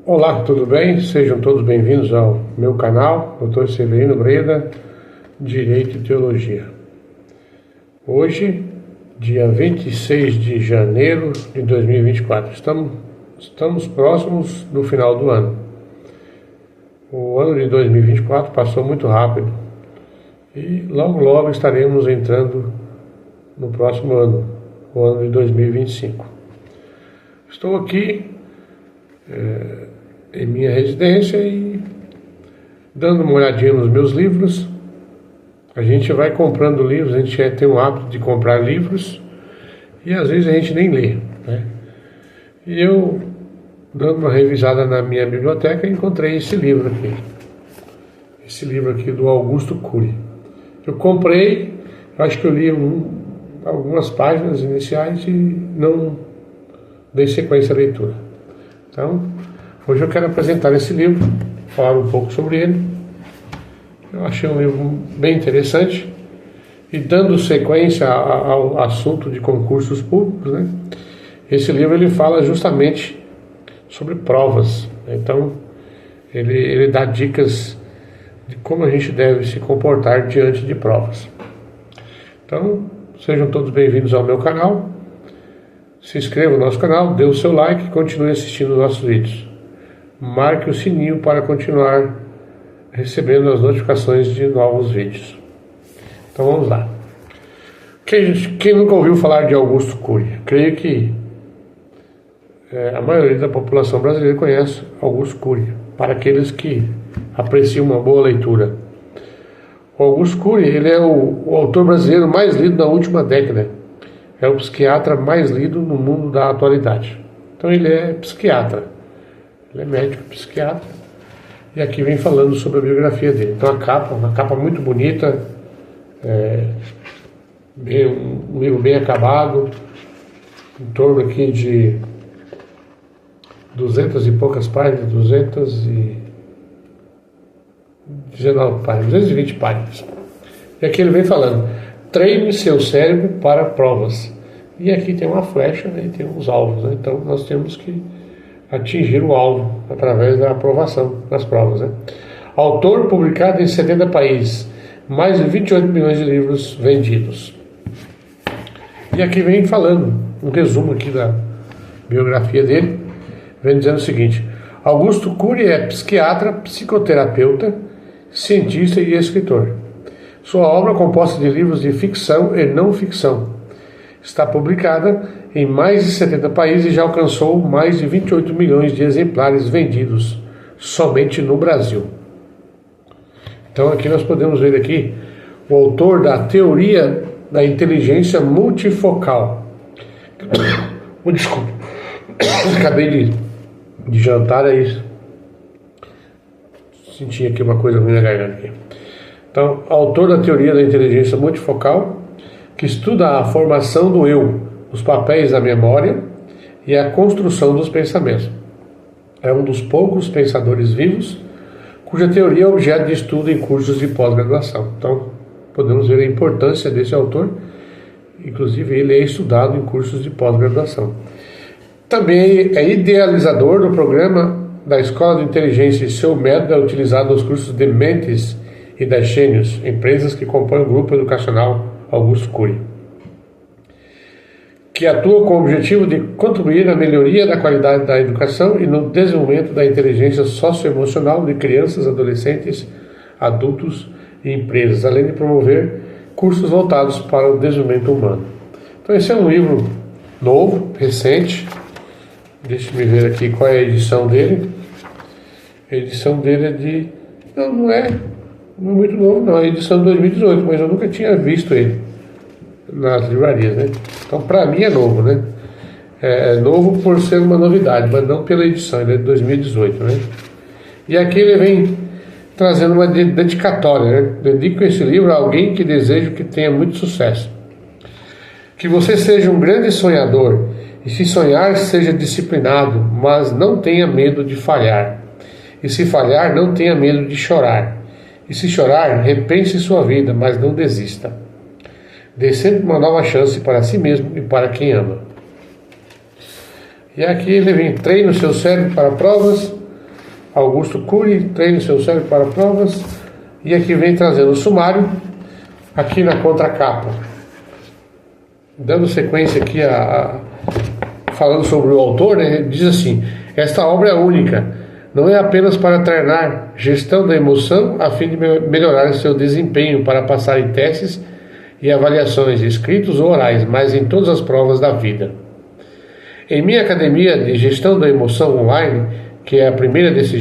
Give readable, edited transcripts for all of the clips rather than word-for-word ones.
Olá, tudo bem? Sejam todos bem-vindos ao meu canal, Dr. Severino Breda, Direito e Teologia. Hoje, dia 26 de janeiro de 2024, estamos próximos do final do ano. O ano de 2024 passou muito rápido e logo estaremos entrando no próximo ano, o ano de 2025. Estou aqui em minha residência e dando uma olhadinha nos meus livros. A gente vai comprando livros, a gente tem o hábito de comprar livros e às vezes a gente nem lê, né? E eu, dando uma revisada na minha biblioteca, encontrei esse livro aqui do Augusto Cury. Eu comprei, acho que eu li algumas páginas iniciais e não dei sequência à leitura. Então, hoje eu quero apresentar esse livro, falar um pouco sobre ele. Eu achei um livro bem interessante e dando sequência ao assunto de concursos públicos, né? Esse livro ele fala justamente sobre provas. Então, ele dá dicas de como a gente deve se comportar diante de provas. Então, sejam todos bem-vindos ao meu canal. Se inscreva no nosso canal, dê o seu like e continue assistindo nossos vídeos. Marque o sininho para continuar recebendo as notificações de novos vídeos. Então vamos lá. Quem nunca ouviu falar de Augusto Cury? Creio que a maioria da população brasileira conhece Augusto Cury, para aqueles que apreciam uma boa leitura. O Augusto Cury, ele é o autor brasileiro mais lido na última década. É o psiquiatra mais lido no mundo da atualidade. Então ele é psiquiatra. Ele é médico, psiquiatra. E aqui vem falando sobre a biografia dele. Então uma capa muito bonita. Um livro bem acabado. Em torno aqui de 200 e poucas páginas. 219 páginas. 220 páginas. E aqui ele vem falando: treine seu cérebro para provas. E aqui tem uma flecha, né, e tem uns alvos, né? Então nós temos que atingir o alvo através da aprovação das provas, né? Autor publicado em 70 países, mais de 28 milhões de livros vendidos. E aqui vem falando um resumo aqui da biografia dele, vem dizendo o seguinte: Augusto Cury é psiquiatra, psicoterapeuta, cientista e escritor. Sua obra é composta de livros de ficção e não ficção. Está publicada em mais de 70 países e já alcançou mais de 28 milhões de exemplares vendidos somente no Brasil. Então aqui nós podemos ver aqui o autor da teoria da inteligência multifocal. Desculpa, acabei de jantar, aí senti aqui uma coisa ruim na garganta aqui. Então, autor da teoria da inteligência multifocal, que estuda a formação do eu, os papéis da memória e a construção dos pensamentos. É um dos poucos pensadores vivos cuja teoria é objeto de estudo em cursos de pós-graduação. Então, podemos ver a importância desse autor, inclusive ele é estudado em cursos de pós-graduação. Também é idealizador do programa da Escola de Inteligência e seu método é utilizado nos cursos de Mentes e da Gênios, empresas que compõem o grupo educacional Augusto Cury, que atua com o objetivo de contribuir na melhoria da qualidade da educação e no desenvolvimento da inteligência socioemocional de crianças, adolescentes, adultos e empresas, além de promover cursos voltados para o desenvolvimento humano. Então esse é um livro novo, recente. Deixa eu ver aqui qual é a edição dele. A edição dele é de... Não é muito novo, não. É a edição de 2018, mas eu nunca tinha visto ele nas livrarias, né? Então, para mim é novo, né? É novo por ser uma novidade, mas não pela edição. Ele é de 2018, né? E aqui ele vem trazendo uma dedicatória, né? Dedico esse livro a alguém que desejo que tenha muito sucesso. Que você seja um grande sonhador e, se sonhar, seja disciplinado, mas não tenha medo de falhar. E se falhar, não tenha medo de chorar. E se chorar, repense sua vida, mas não desista. Dê sempre uma nova chance para si mesmo e para quem ama. E aqui ele vem: treine o seu cérebro para provas, Augusto Cury, Treine seu cérebro para provas. E aqui vem trazendo o sumário, aqui na contracapa. Dando sequência aqui, falando sobre o autor, né, diz assim: esta obra é única, não é apenas para treinar gestão da emoção a fim de melhorar seu desempenho para passar em testes e avaliações escritos ou orais, mas em todas as provas da vida. Em minha academia de gestão da emoção online, que é a primeira desse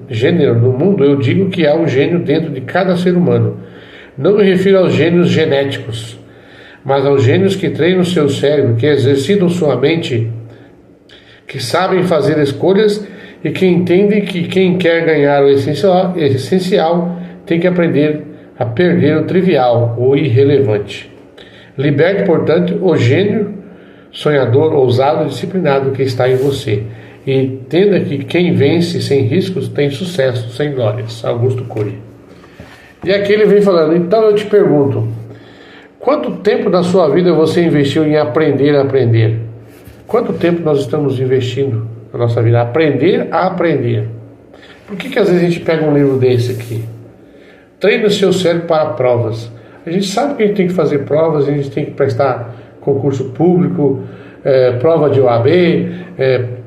gênero no mundo, eu digo que há um gênio dentro de cada ser humano. Não me refiro aos gênios genéticos, mas aos gênios que treinam seu cérebro, que exercitam sua mente, que sabem fazer escolhas e que entendem que quem quer ganhar o essencial tem que aprender a perder o trivial, o irrelevante. Liberte, portanto, o gênio sonhador, ousado e disciplinado que está em você. E entenda que quem vence sem riscos tem sucesso sem glórias. Augusto Cury. E aqui ele vem falando: então eu te pergunto, quanto tempo da sua vida você investiu em aprender a aprender? Quanto tempo nós estamos investindo na nossa vida? Aprender a aprender. Por que às vezes a gente pega um livro desse aqui? Treine o seu cérebro para provas. A gente sabe que a gente tem que fazer provas, a gente tem que prestar concurso público, prova de OAB,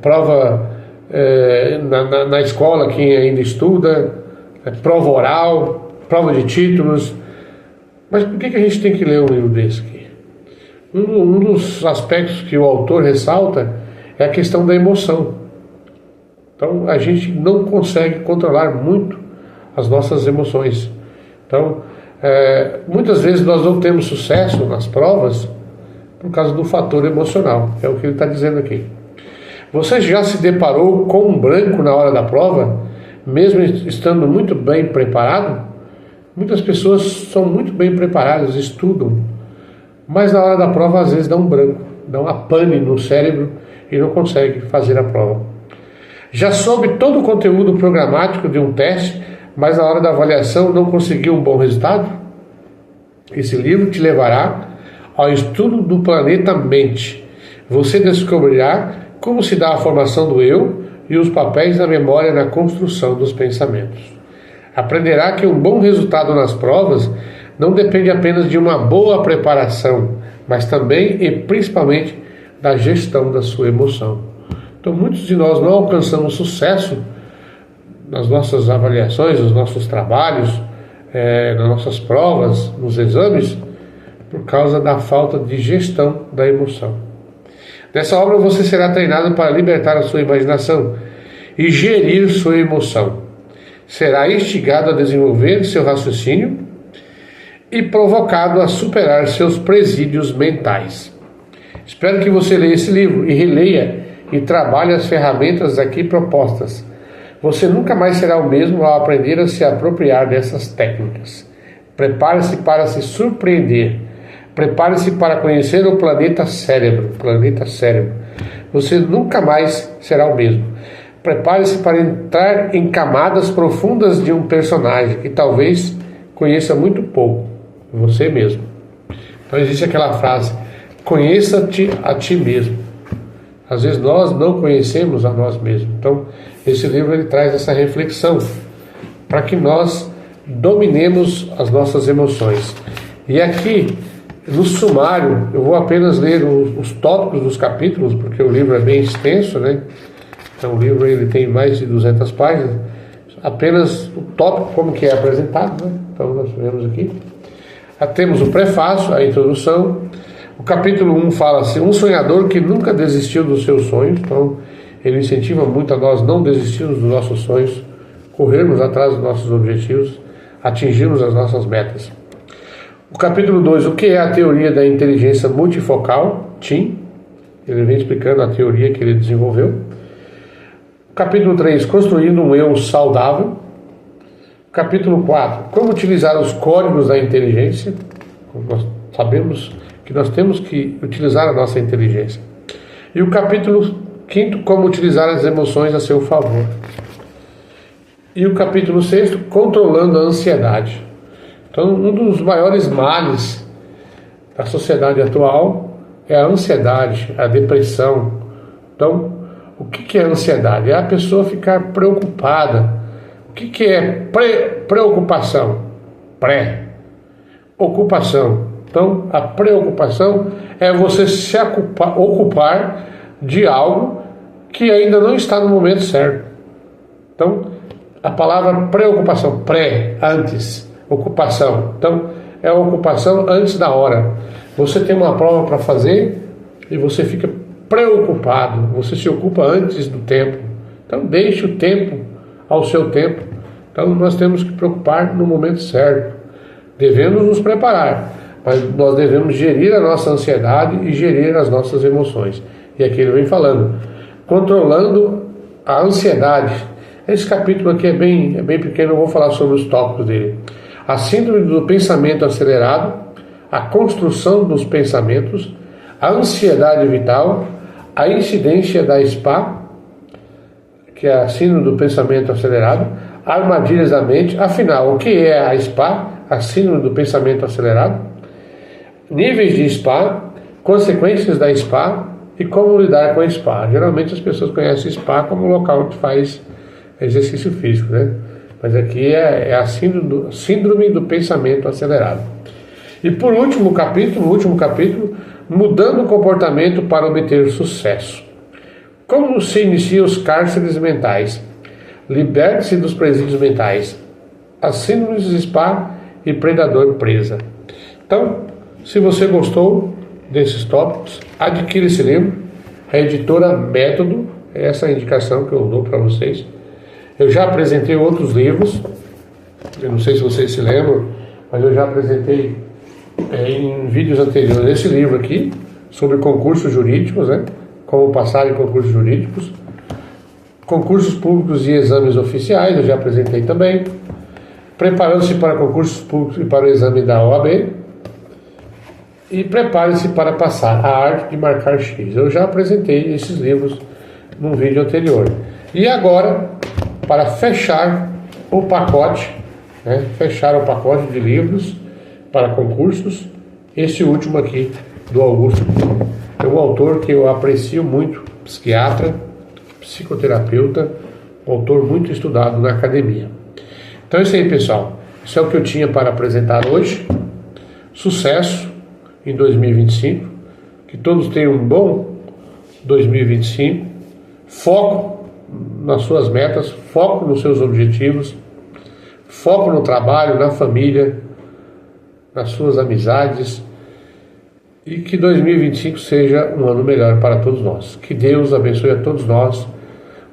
prova na escola, quem ainda estuda, prova oral, prova de títulos. Mas por que a gente tem que ler um livro desse aqui? Um dos aspectos que o autor ressalta é a questão da emoção. Então a gente não consegue controlar muito as nossas emoções. Então muitas vezes nós não temos sucesso nas provas por causa do fator emocional. É o que ele está dizendo aqui. Você já se deparou com um branco na hora da prova, mesmo estando muito bem preparado? Muitas pessoas são muito bem preparadas, estudam, mas na hora da prova às vezes dá um branco, dá uma pane no cérebro e não consegue fazer a prova. Já soube todo o conteúdo programático de um teste, mas na hora da avaliação não conseguiu um bom resultado? Esse livro te levará ao estudo do planeta mente. Você descobrirá como se dá a formação do eu e os papéis da memória na construção dos pensamentos. Aprenderá que um bom resultado nas provas não depende apenas de uma boa preparação, mas também e principalmente da gestão da sua emoção. Então muitos de nós não alcançamos sucesso nas nossas avaliações, nos nossos trabalhos, nas nossas provas, nos exames, por causa da falta de gestão da emoção. Nessa obra você será treinado para libertar a sua imaginação e gerir sua emoção. Será instigado a desenvolver seu raciocínio e provocado a superar seus presídios mentais. Espero que você leia esse livro e releia e trabalhe as ferramentas aqui propostas. Você nunca mais será o mesmo ao aprender a se apropriar dessas técnicas. Prepare-se para se surpreender. Prepare-se para conhecer o planeta cérebro. Você nunca mais será o mesmo. Prepare-se para entrar em camadas profundas de um personagem que talvez conheça muito pouco, você mesmo. Então existe aquela frase: conheça-te a ti mesmo. Às vezes nós não conhecemos a nós mesmos. Então esse livro ele traz essa reflexão para que nós dominemos as nossas emoções. E aqui no sumário eu vou apenas ler os tópicos dos capítulos, porque o livro é bem extenso, né? Então o livro ele tem mais de 200 páginas. Apenas o tópico como que é apresentado, né? Então nós vemos aqui. Temos o prefácio, a introdução. O capítulo 1 fala assim: um sonhador que nunca desistiu dos seus sonhos. Então ele incentiva muito a nós não desistirmos dos nossos sonhos, corrermos atrás dos nossos objetivos, atingirmos as nossas metas. O capítulo 2, o que é a teoria da inteligência multifocal, TIM. Ele vem explicando a teoria que ele desenvolveu. O capítulo 3, construindo um eu saudável. O capítulo 4, como utilizar os códigos da inteligência. Nós sabemos que nós temos que utilizar a nossa inteligência. E o capítulo 5, como utilizar as emoções a seu favor. E o capítulo 6, controlando a ansiedade. Então, um dos maiores males da sociedade atual é a ansiedade, a depressão. Então, O que é ansiedade? É a pessoa ficar preocupada. O que é preocupação? Pré-ocupação. Então, a preocupação é você se ocupar de algo que ainda não está no momento certo. Então, a palavra preocupação, antes, ocupação. Então, é a ocupação antes da hora. Você tem uma prova para fazer e você fica preocupado, você se ocupa antes do tempo. Então, deixe o tempo ao seu tempo. Então, nós temos que preocupar no momento certo. Devemos nos preparar, mas nós devemos gerir a nossa ansiedade e gerir as nossas emoções. E aqui ele vem falando, controlando a ansiedade. Esse capítulo aqui é bem pequeno, eu vou falar sobre os tópicos dele. A síndrome do pensamento acelerado, a construção dos pensamentos, a ansiedade vital, a incidência da SPA, que é a síndrome do pensamento acelerado, armadilhas da mente. Afinal, o que é a SPA, a síndrome do pensamento acelerado? Níveis de SPA, consequências da SPA e como lidar com a SPA. Geralmente as pessoas conhecem SPA como local onde faz exercício físico, né? Mas aqui é a síndrome do pensamento acelerado. E por último capítulo, mudando o comportamento para obter sucesso. Como se inicia os cárceres mentais? Liberte-se dos presídios mentais. As síndromes de SPA e predador presa. Então, se você gostou desses tópicos, adquira esse livro. A editora Método, essa é a indicação que eu dou para vocês. Eu já apresentei outros livros, eu não sei se vocês se lembram, mas eu já apresentei em vídeos anteriores esse livro aqui, sobre concursos jurídicos, né? Como passar em concursos jurídicos, concursos públicos e exames oficiais, eu já apresentei também, preparando-se para concursos públicos e para o exame da OAB, e prepare-se para passar a arte de marcar X. Eu já apresentei esses livros num vídeo anterior. E agora, para fechar o pacote, né? Fechar o pacote de livros para concursos, esse último aqui do Augusto. É um autor que eu aprecio muito, psiquiatra, psicoterapeuta, um autor muito estudado na academia. Então é isso aí, pessoal. Isso é o que eu tinha para apresentar hoje. Sucesso em 2025. Que todos tenham um bom 2025. Foco nas suas metas, foco nos seus objetivos, foco no trabalho, na família, nas suas amizades, e que 2025 seja um ano melhor para todos nós. Que Deus abençoe a todos nós.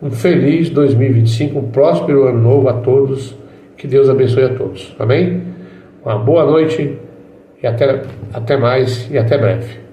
Um feliz 2025, um próspero ano novo a todos. Que Deus abençoe a todos. Amém? Uma boa noite e até mais e até breve.